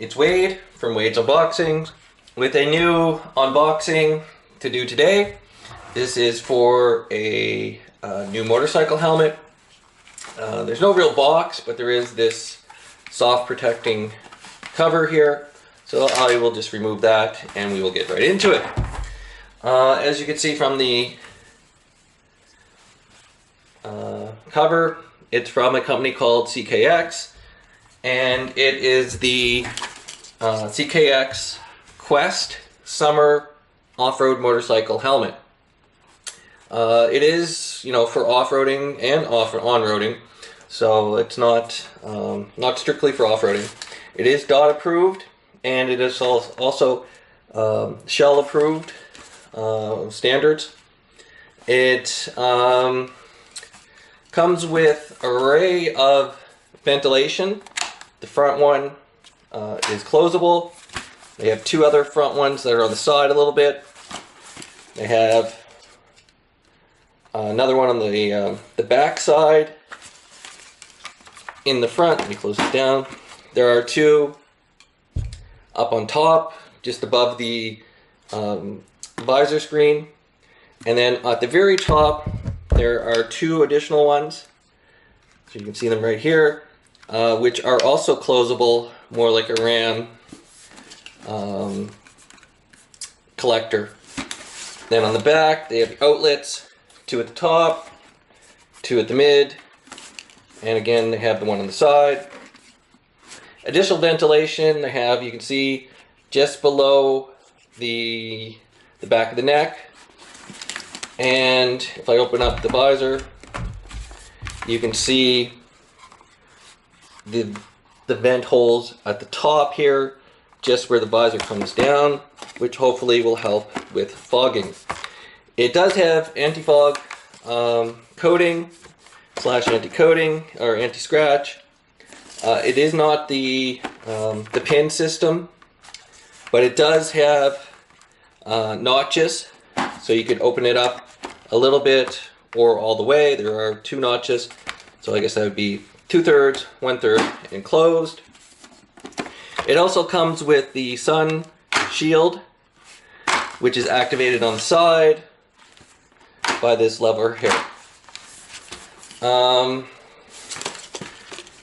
It's Wade from Wade's Unboxing with a new unboxing to do today. This is for a new motorcycle helmet. There's no real box, but there is this soft protecting cover here. So I will just remove that and we will get right into it. As you can see from the cover, it's from a company called CKX, and it is the CKX Quest Summer Off-Road Motorcycle Helmet. It is, for off-roading and on-roading, so it's not not strictly for off-roading. It is DOT approved, and it is also Shell approved standards. It comes with an array of ventilation. The front one is closable. They have two other front ones that are on the side a little bit. They have another one on the back side. In the front, let me close this down. There are two up on top, just above the visor screen. And then at the very top, there are two additional ones. So you can see them right here, which are also closable, more like a RAM collector. Then on the back, they have outlets, two at the top, two at the mid, and again, they have the one on the side. Additional ventilation, they have, you can see, just below the back of the neck. And if I open up the visor, you can see the vent holes at the top here, just where the visor comes down, which hopefully will help with fogging. It does have anti-fog coating / anti-coating or anti-scratch. It is not the pin system, but it does have notches, so you can open it up a little bit or all the way. There are two notches, so I guess that would be 2/3, 1/3 enclosed. It also comes with the sun shield, which is activated on the side by this lever here.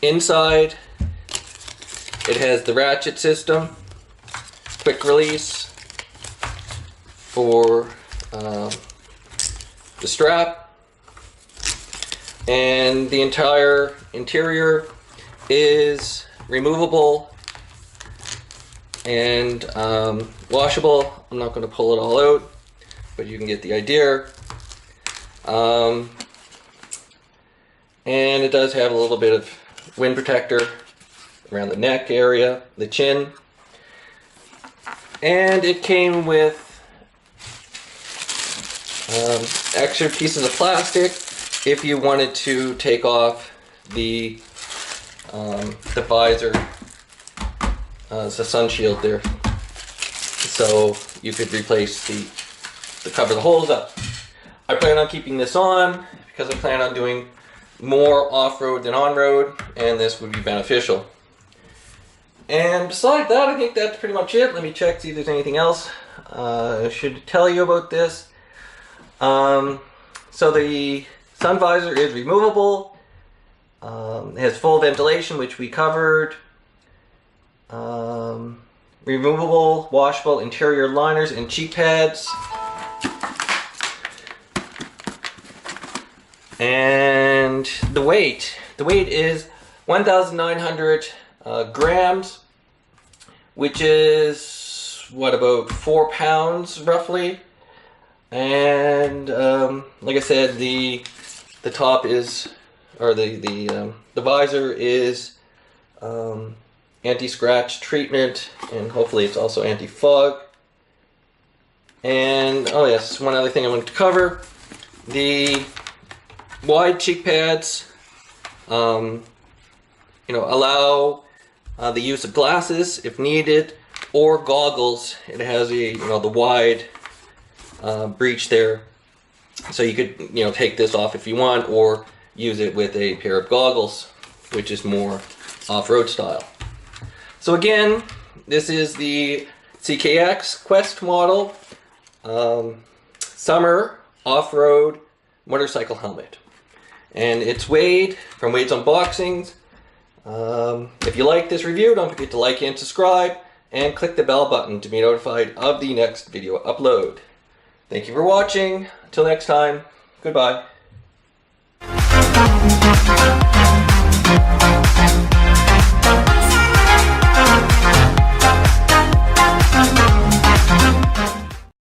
Inside, it has the ratchet system, quick release for the strap, and the entire interior is removable and washable. I'm not going to pull it all out, but you can get the idea. And it does have a little bit of wind protector around the neck area, the chin, and it came with extra pieces of plastic if you wanted to take off the visor, the sun shield there, so you could replace the cover the holes up. I plan on keeping this on because I plan on doing more off-road than on-road, and this would be beneficial. And beside that, I think that's pretty much it. Let me check, see if there's anything else I should tell you about this. So the sun visor is removable. It has full ventilation, which we covered. Removable, washable interior liners and cheek pads. And the weight is 1,900 grams, which is what, about 4 pounds roughly. And like I said, the top is, or the visor is anti-scratch treatment, and hopefully it's also anti-fog. And oh yes, one other thing I wanted to cover: the wide cheek pads allow the use of glasses if needed, or goggles. It has the wide breech there, so you could take this off if you want, or use it with a pair of goggles, which is more off-road style. So again, This is the CKX Quest model summer off-road motorcycle helmet. And it's Wade from Wade's Unboxings. If you like this review, don't forget to like and subscribe, and click the bell button to be notified of the next video upload. Thank you for watching. Until next time, goodbye.